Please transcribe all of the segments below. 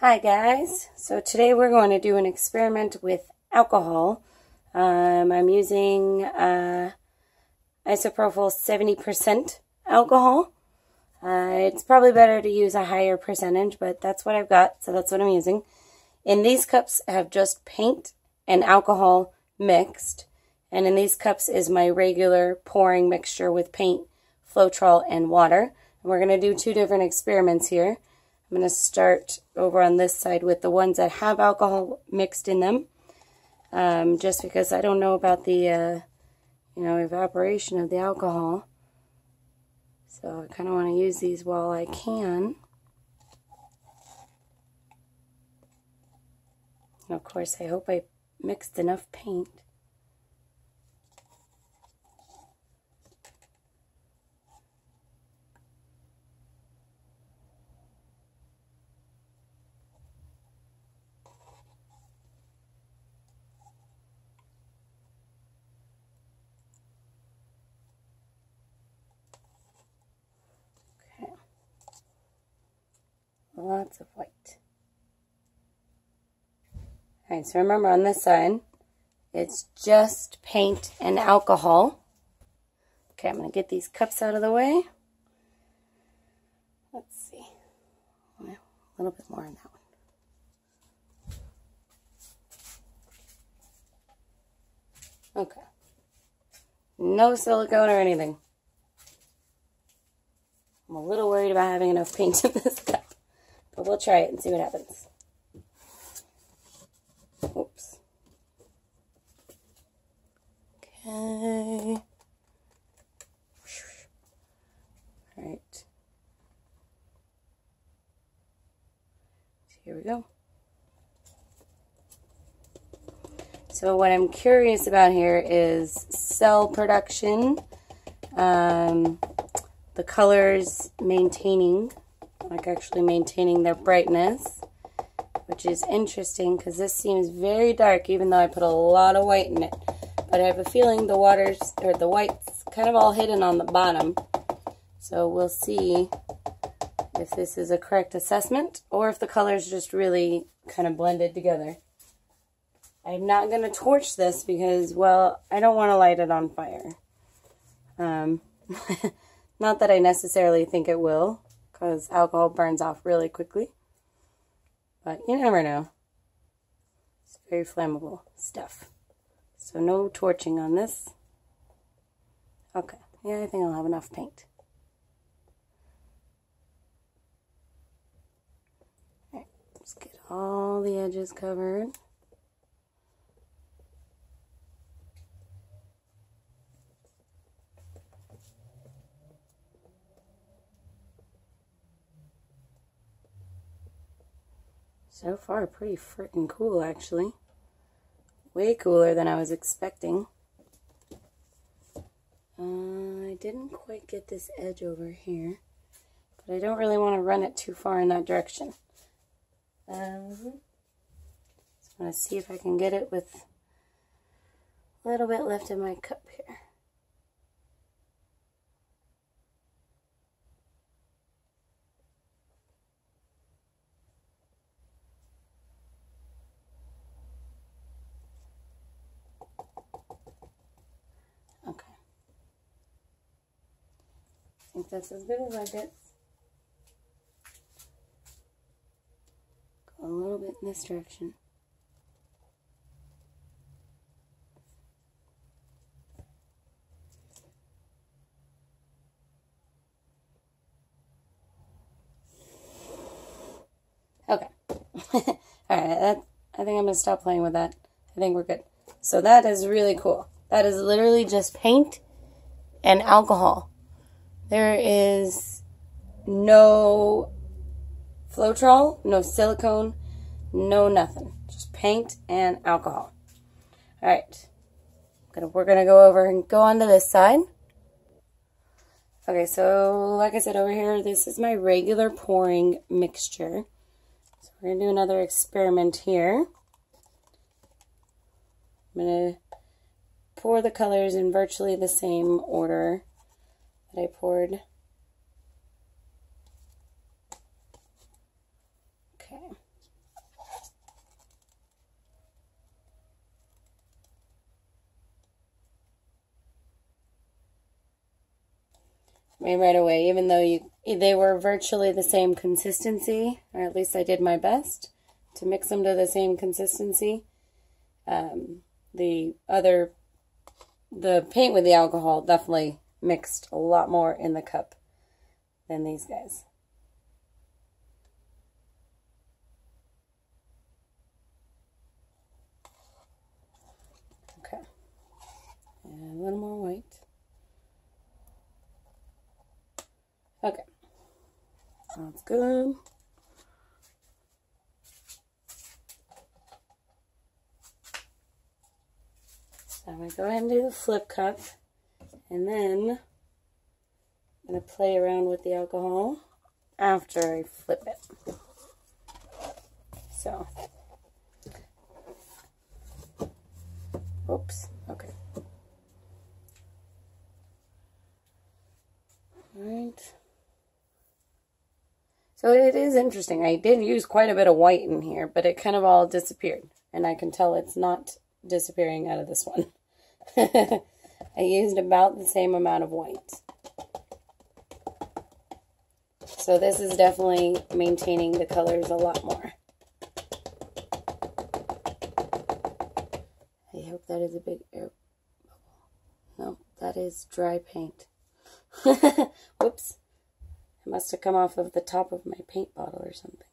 Hi guys, so today we're going to do an experiment with alcohol. I'm using isopropyl 70% alcohol. It's probably better to use a higher percentage, but that's what I've got, so that's what I'm using. In these cups I have just paint and alcohol mixed, and in these cups is my regular pouring mixture with paint, Floetrol, and water. And we're going to do two different experiments here. I'm going to start over on this side with the ones that have alcohol mixed in them, just because I don't know about the, evaporation of the alcohol. So I kind of want to use these while I can. And of course, I hope I mixed enough paint. Lots of white. Alright, so remember on this side, it's just paint and alcohol. Okay, I'm going to get these cups out of the way. Let's see. A little bit more on that one. Okay. No silicone or anything. I'm a little worried about having enough paint in this cup. But we'll try it and see what happens. Oops. Okay. Alright. Here we go. So what I'm curious about here is cell production, the colors maintaining, actually maintaining their brightness, which is interesting because this seems very dark even though I put a lot of white in it. But I have a feeling the white's kind of all hidden on the bottom. So we'll see if this is a correct assessment or if the colors just really kind of blended together. I'm not going to torch this because, well, I don't want to light it on fire. Not that I necessarily think it will, because alcohol burns off really quickly. But you never know. It's very flammable stuff. So no torching on this. Okay, yeah, I think I'll have enough paint. Alright, let's get all the edges covered. So far, pretty freaking cool, actually. Way cooler than I was expecting. I didn't quite get this edge over here, but I don't really want to run it too far in that direction. Just want to see if I can get it with a little bit left in my cup here. I think that's as good as I get. Go a little bit in this direction. Okay. Alright, I think I'm going to stop playing with that. I think we're good. So that is really cool. That is literally just paint and alcohol. There is no Floetrol, no silicone, no nothing. Just paint and alcohol. Alright. We're going to go over and go on to this side. Okay, so like I said over here, this is my regular pouring mixture. So we're going to do another experiment here. I'm going to pour the colors in virtually the same order that I poured. Okay. I mean, right away, even though they were virtually the same consistency, or at least I did my best to mix them to the same consistency. The paint with the alcohol definitely mixed a lot more in the cup than these guys. Okay, and a little more white. Okay, sounds good. So I'm going to go ahead and do the flip cup, and then I'm going to play around with the alcohol after I flip it. So, oops, okay. Alright. So it is interesting. I did use quite a bit of white in here, but it kind of all disappeared. And I can tell it's not disappearing out of this one. I used about the same amount of white. So this is definitely maintaining the colors a lot more. I hope that is a big air bubble. No, that is dry paint. Whoops. It must have come off of the top of my paint bottle or something.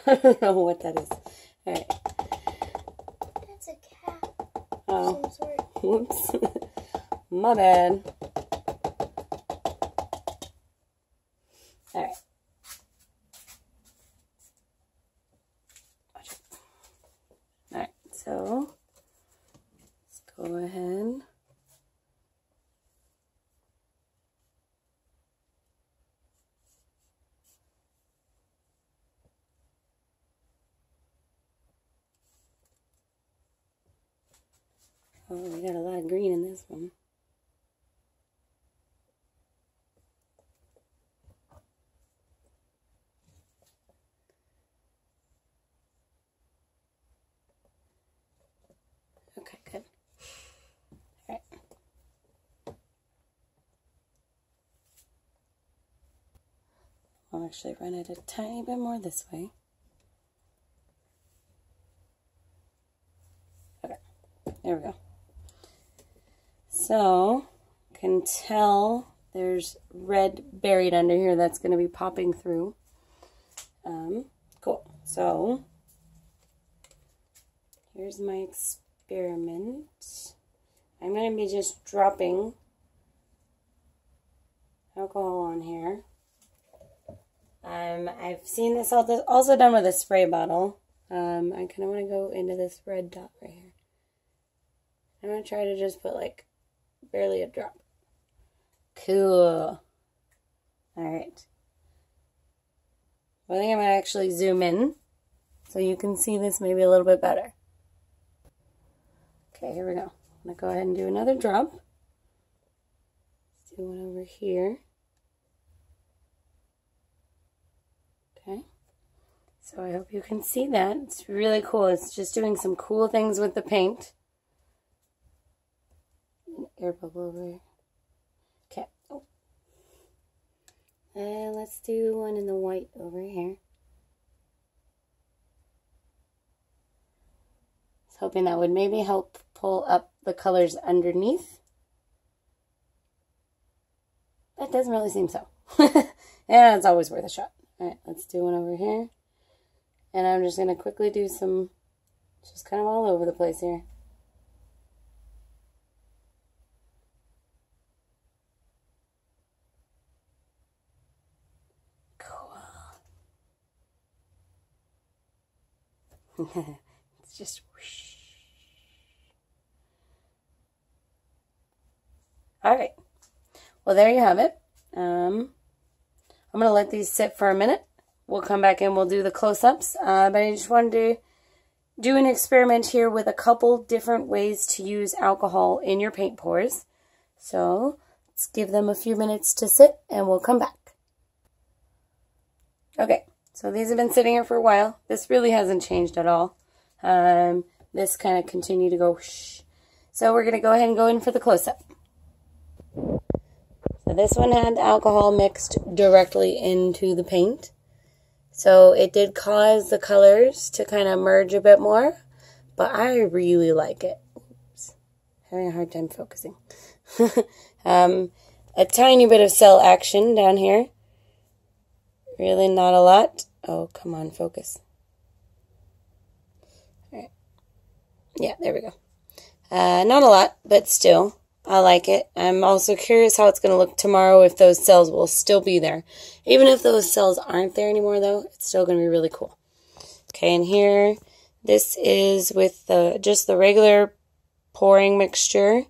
I don't know what that is. Alright. That's a cat. Oh. Some sort. Whoops. My bad. Alright. Alright, so let's go ahead. Oh, we got a lot of green in this one. Okay, good. All right. I'll actually run it a tiny bit more this way. Okay, there we go. So, can tell there's red buried under here that's going to be popping through. Cool. So, here's my experiment. I'm going to be just dropping alcohol on here. I've seen this also done with a spray bottle. I kind of want to go into this red dot right here. I'm going to try to just put like barely a drop. Cool. Alright. Well, I think I'm going to actually zoom in so you can see this maybe a little bit better. Okay, here we go. I'm going to go ahead and do another drop. Let's do one over here. Okay. So I hope you can see that. It's really cool. It's just doing some cool things with the paint. Air bubble over here. Okay. Oh. And let's do one in the white over here. I was hoping that would maybe help pull up the colors underneath. That doesn't really seem so. Yeah, it's always worth a shot. Alright, let's do one over here. And I'm just going to quickly do some, just kind of all over the place here. It's just whoosh. Alright. Well, there you have it. I'm going to let these sit for a minute. We'll come back and we'll do the close-ups. But I just wanted to do an experiment here with a couple different ways to use alcohol in your paint pours. So let's give them a few minutes to sit and we'll come back. Okay. So these have been sitting here for a while. This really hasn't changed at all. This kind of continued to go whoosh. So we're going to go ahead and go in for the close-up. So this one had alcohol mixed directly into the paint. So it did cause the colors to kind of merge a bit more, but I really like it. Oops, having a hard time focusing. A tiny bit of cell action down here. Really not a lot. Oh, come on, focus. All right. Yeah, there we go. Not a lot, but still, I like it. I'm also curious how it's going to look tomorrow, if those cells will still be there. Even if those cells aren't there anymore, though, it's still going to be really cool. Okay, and here, this is with just the regular pouring mixture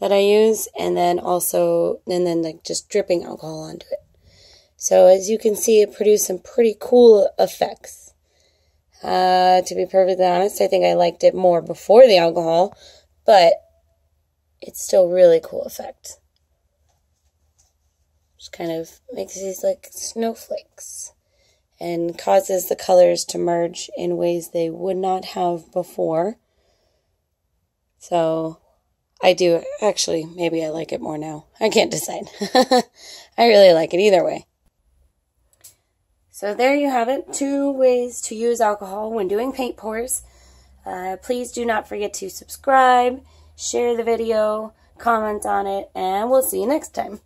that I use, and then like just dripping alcohol onto it. So as you can see, it produced some pretty cool effects. To be perfectly honest, I think I liked it more before the alcohol, but it's still really cool effect. Just kind of makes these like snowflakes and causes the colors to merge in ways they would not have before. So I do, actually, maybe I like it more now. I can't decide. I really like it either way. So there you have it, 2 ways to use alcohol when doing paint pours. Please do not forget to subscribe, share the video, comment on it, and we'll see you next time.